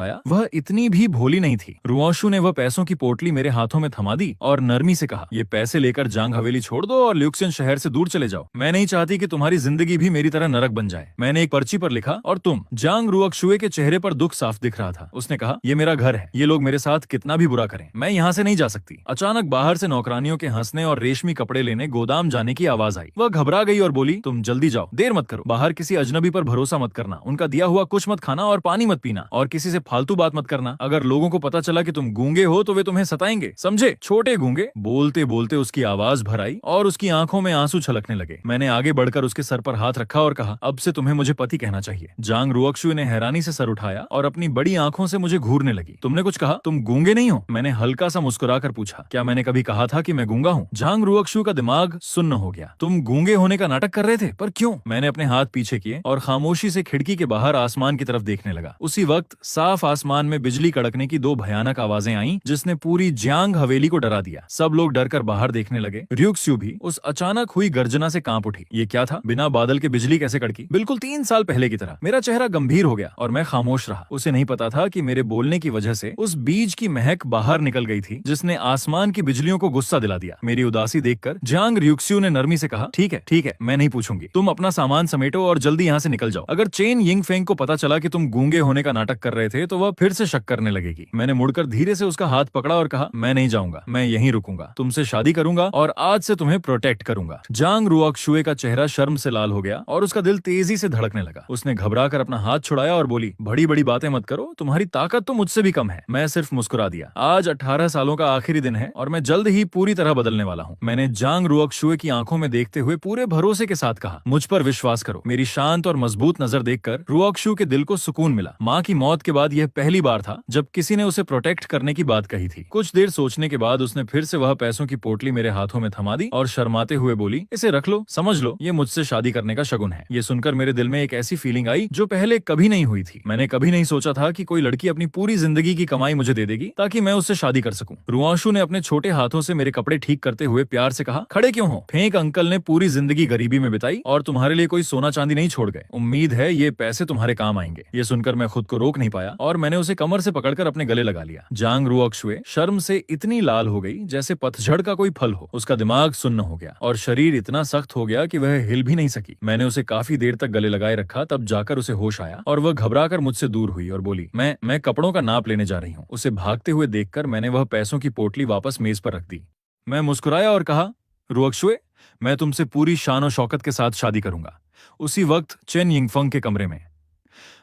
आया। वह इतनी भी भोली नहीं थी। रुआंशु ने वह पैसों की पोटली मेरे हाथों में थमा दी और नरमी से कहा, ये पैसे लेकर जांग हवेली छोड़ दो और ल्यूक्सियन शहर से दूर चले जाओ। मैं नहीं चाहती कि तुम्हारी जिंदगी भी मेरी तरह नरक बन जाए। मैंने एक पर्ची पर लिखा और तुम। जांग रुआंशुए के चेहरे पर दुख साफ दिख रहा था। उसने कहा, ये मेरा घर है, ये लोग मेरे साथ कितना भी बुरा करें, मैं यहाँ से नहीं जा सकती। अचानक बाहर से नौकरानियों के हंसने और रेशमी कपड़े लेने गोदाम जाने की आवाज आई। वह घबरा गई और बोली, तुम जल्दी जाओ, देर मत करो। बाहर किसी अजनबी पर भरोसा मत करना, उनका दिया हुआ कुछ मत खाना और पानी मत पीना, और किसी से फालतू बात मत करना। अगर लोगों को पता चला कि तुम गूंगे हो तो वे तुम्हें सताएंगे, समझे? छोटे गूंगे। बोलते बोलते उसकी आवाज भर आई और उसकी आंखों में आंसू छलकने लगे। मैंने आगे बढ़कर उसके सर पर हाथ रखा और कहा, अब से तुम्हें मुझे पति कहना चाहिए। जांग रुआंशु ने हैरानी से सर उठाया और अपनी बड़ी आंखों से मुझे घूरने लगी। तुमने कुछ कहा? तुम गूंगे नहीं हो? मैंने हल्का सा मुस्कुराकर पूछा। क्या मैंने कभी कहा था कि मैं गूंगा हूँ? जांग रुआंशु का दिमाग सुन्न हो गया। तुम गूंगे होने का नाटक कर रहे थे, पर क्यों? मैंने अपने हाथ पीछे किए और खामोशी से खिड़की के बाहर आसमान की तरफ देखने लगा। उसी वक्त साफ आसमान में बिजली कड़कने की दो भयानक आवाजें आईं, जिसने पूरी जांग हवेली को डरा दिया। सब लोग डरकर बाहर देखने लगे। र्यूक्स्यू भी उस अचानक हुई गर्जना से कांप उठी। ये क्या था? बिना बादल के बिजली कैसे कड़की? बिल्कुल 3 साल पहले की तरह। मेरा चेहरा गंभीर हो गया और मैं खामोश रहा। उसे नहीं पता था कि मेरे बोलने की वजह से उस बीज की महक बाहर निकल गई थी, जिसने आसमान की बिजलियों को गुस्सा दिला दिया। मेरी उदासी देखकर जांग र्यूक्स्यू ने नरमी से कहा, ठीक है, मैं नहीं पूछूंगी। तुम अपना सामान समेटो और जल्दी यहाँ से निकल जाओ। अगर चेन यिंगफेंग को पता चला कि तुम गूंगे होने का नाटक कर रहे थे तो वह फिर से शक करने लगेगी। मैंने मुड़कर धीरे से उसका हाथ पकड़ा और कहा, मैं नहीं जाऊंगा, मैं यहीं रुकूंगा। तुमसे शादी करूंगा और आज से तुम्हें प्रोटेक्ट करूंगा। जांग रुआंशुए का चेहरा शर्म से लाल हो गया और उसका दिल तेजी से धड़कने लगा। उसने घबराकर अपना हाथ छुड़ाया और बोली, बड़ी बड़ी बातें मत करो, तुम्हारी ताकत तो मुझसे भी कम है। मैं सिर्फ मुस्कुरा दिया। आज 18 सालों का आखिरी दिन है और मैं जल्द ही पूरी तरह बदलने वाला हूँ। मैंने जांग रुआंशुए की आंखों में देखते हुए पूरे भरोसे के साथ कहा, मुझ पर विश्वास करो। मेरी शांत और मजबूत नजर देखकर रुआंशु के दिल को सुकून मिला। माँ की मौत के बाद यह पहली बार था जब किसी ने उसे प्रोटेक्ट करने की बात कही थी। कुछ देर सोचने के बाद उसने फिर से वह पैसों की पोटली मेरे हाथों में थमा दी और शर्माते हुए बोली, इसे रख लो, समझ लो ये मुझसे शादी करने का शगुन है। ये सुनकर मेरे दिल में एक ऐसी फीलिंग आई जो पहले कभी नहीं हुई थी। मैंने कभी नहीं सोचा था कि कोई लड़की अपनी पूरी जिंदगी की कमाई मुझे दे देगी ताकि मैं उससे शादी कर सकूं। रुआंशु ने अपने छोटे हाथों से मेरे कपड़े ठीक करते हुए प्यार से कहा, खड़े क्यों हो? फेंक अंकल ने पूरी जिंदगी गरीबी में बिताई और तुम्हारे लिए कोई सोना चांदी नहीं छोड़ गए। उम्मीद है ये पैसे तुम्हारे काम आएंगे। ये सुनकर मैं खुद को रोक नहीं पाया और मैंने उसे कमर से पकड़कर अपने गले लगा लिया। जांग रुआंशुए शर्म से इतनी लाल हो गई जैसे पतझड़ का कोई फल हो। उसका दिमाग सुन्न हो गया और शरीर इतना सख्त हो गया कि वह हिल भी नहीं सकी। मैंने उसे काफी देर तक गले लगाए रखा, तब जाकर उसे होश आया और वह घबराकर मुझसे दूर हुई और बोली, मैं कपड़ों का नाप लेने जा रही हूँ। उसे भागते हुए देखकर मैंने वह पैसों की पोटली वापस मेज पर रख दी। मैं मुस्कुराया और कहा, रुआंशुए, मैं तुमसे पूरी शान और शौकत के साथ शादी करूंगा। उसी वक्त चेन यिंगफेंग के कमरे में,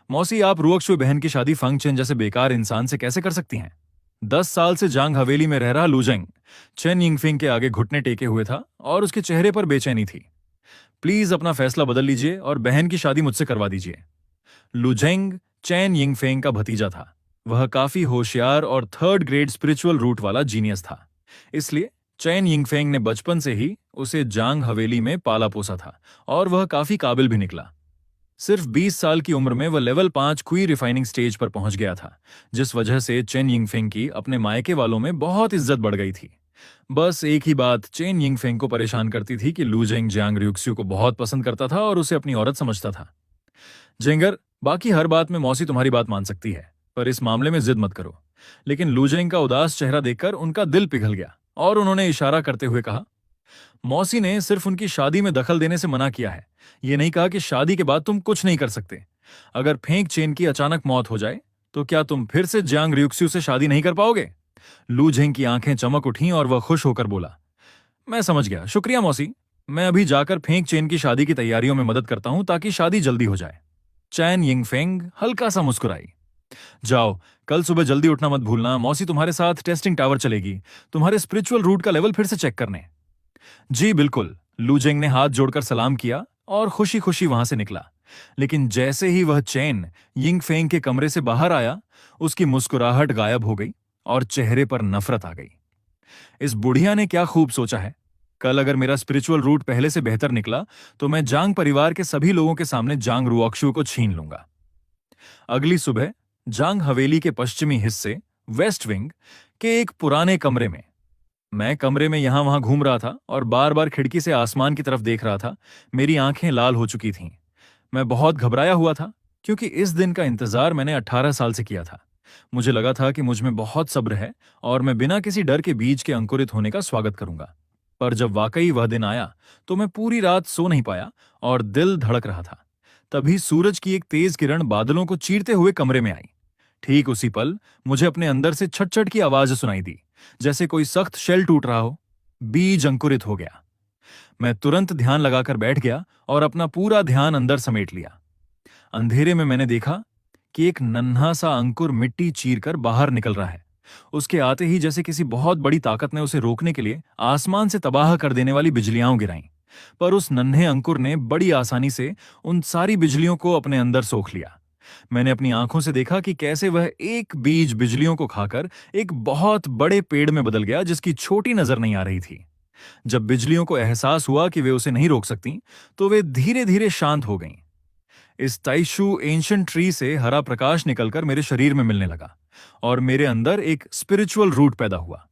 मौसी, आप रुआंशुए बहन की शादी फंग चेन जैसे बेकार इंसान से कैसे कर सकती हैं? 10 साल से जांग हवेली में रह रहा लुजेंग चेन यिंगफेंग के आगे घुटने टेके हुए था और उसके चेहरे पर बेचैनी थी। प्लीज अपना फैसला बदल लीजिए और बहन की शादी मुझसे करवा दीजिए। लुजेंग चेन यिंगफेंग का भतीजा था। वह काफी होशियार और 3rd ग्रेड स्पिरिचुअल रूट वाला जीनियस था। इसलिए चेन यिंगफेंग ने बचपन से ही उसे जांग हवेली में पाला पोसा था और वह काफी काबिल भी निकला। सिर्फ 20 साल की उम्र में वह लेवल 5 क्वी रिफाइनिंग स्टेज पर पहुंच गया था, जिस वजह से चेन यिंगफेंग की अपने मायके वालों में बहुत इज्जत बढ़ गई थी। बस एक ही बात चेन यिंगफेंग को परेशान करती थी कि लुजेंग जांग र्यूक्स्यू को बहुत पसंद करता था और उसे अपनी औरत समझता था। जेंगर, बाकी हर बात में मौसी तुम्हारी बात मान सकती है, पर इस मामले में जिद मत करो। लेकिन लुजेंग का उदास चेहरा देखकर उनका दिल पिघल गया और उन्होंने इशारा करते हुए कहा, मौसी ने सिर्फ उनकी शादी में दखल देने से मना किया है। ये नहीं कहा कि शादी के बाद तुम कुछ नहीं कर सकते। अगर फेंक चेन की अचानक मौत हो जाए तो क्या तुम फिर से जांग र्यूक्स्यू से शादी नहीं कर पाओगे? लुजेंग की आंखें चमक उठीं और वह खुश होकर बोला, मैं समझ गया, शुक्रिया मौसी। मैं अभी जाकर फेंक चेन की शादी की तैयारियों में मदद करता हूं ताकि शादी जल्दी हो जाए। चैन यिंगफेंग हल्का सा मुस्कुराई। जाओ, कल सुबह जल्दी उठना मत भूलना। मौसी तुम्हारे साथ टेस्टिंग टावर चलेगी, तुम्हारे स्पिरिचुअल रूट का लेवल फिर से चेक करने। जी बिल्कुल। लुजेंग ने हाथ जोड़कर सलाम किया और खुशी खुशी वहां से निकला। लेकिन जैसे ही वह चेन यिंगफेंग के कमरे से बाहर आया, उसकी मुस्कुराहट गायब हो गई और चेहरे पर नफरत आ गई। इस बुढ़िया ने क्या खूब सोचा है। कल अगर मेरा स्पिरिचुअल रूट पहले से बेहतर निकला तो मैं जांग परिवार के सभी लोगों के सामने जांग रुआंशु को छीन लूंगा। अगली सुबह जांग हवेली के पश्चिमी हिस्से वेस्ट विंग के एक पुराने कमरे में, मैं कमरे में यहां वहां घूम रहा था और बार बार खिड़की से आसमान की तरफ देख रहा था। मेरी आंखें लाल हो चुकी थीं। मैं बहुत घबराया हुआ था क्योंकि इस दिन का इंतजार मैंने 18 साल से किया था। मुझे लगा था कि मुझ में बहुत सब्र है और मैं बिना किसी डर के बीज के अंकुरित होने का स्वागत करूंगा। पर जब वाकई वह दिन आया तो मैं पूरी रात सो नहीं पाया और दिल धड़क रहा था। तभी सूरज की एक तेज किरण बादलों को चीरते हुए कमरे में आई। ठीक उसी पल मुझे अपने अंदर से छट-छट की आवाज सुनाई दी, जैसे कोई सख्त शेल टूट रहा हो। बीज अंकुरित हो गया। मैं तुरंत ध्यान लगाकर बैठ गया और अपना पूरा ध्यान अंदर समेट लिया। अंधेरे में मैंने देखा कि एक नन्हा सा अंकुर मिट्टी चीरकर बाहर निकल रहा है। उसके आते ही जैसे किसी बहुत बड़ी ताकत ने उसे रोकने के लिए आसमान से तबाह कर देने वाली बिजलियां गिराईं। पर उस नन्हे अंकुर ने बड़ी आसानी से उन सारी बिजलियों को अपने अंदर सोख लिया। मैंने अपनी आंखों से देखा कि कैसे वह एक बीज बिजलियों को खाकर एक बहुत बड़े पेड़ में बदल गया, जिसकी छोटी नजर नहीं आ रही थी। जब बिजलियों को एहसास हुआ कि वे उसे नहीं रोक सकती, तो वे धीरे धीरे शांत हो गईं। इस ताइशू एंशिएंट ट्री से हरा प्रकाश निकलकर मेरे शरीर में मिलने लगा और मेरे अंदर एक स्पिरिचुअल रूट पैदा हुआ।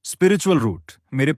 स्पिरिचुअल रूट मेरे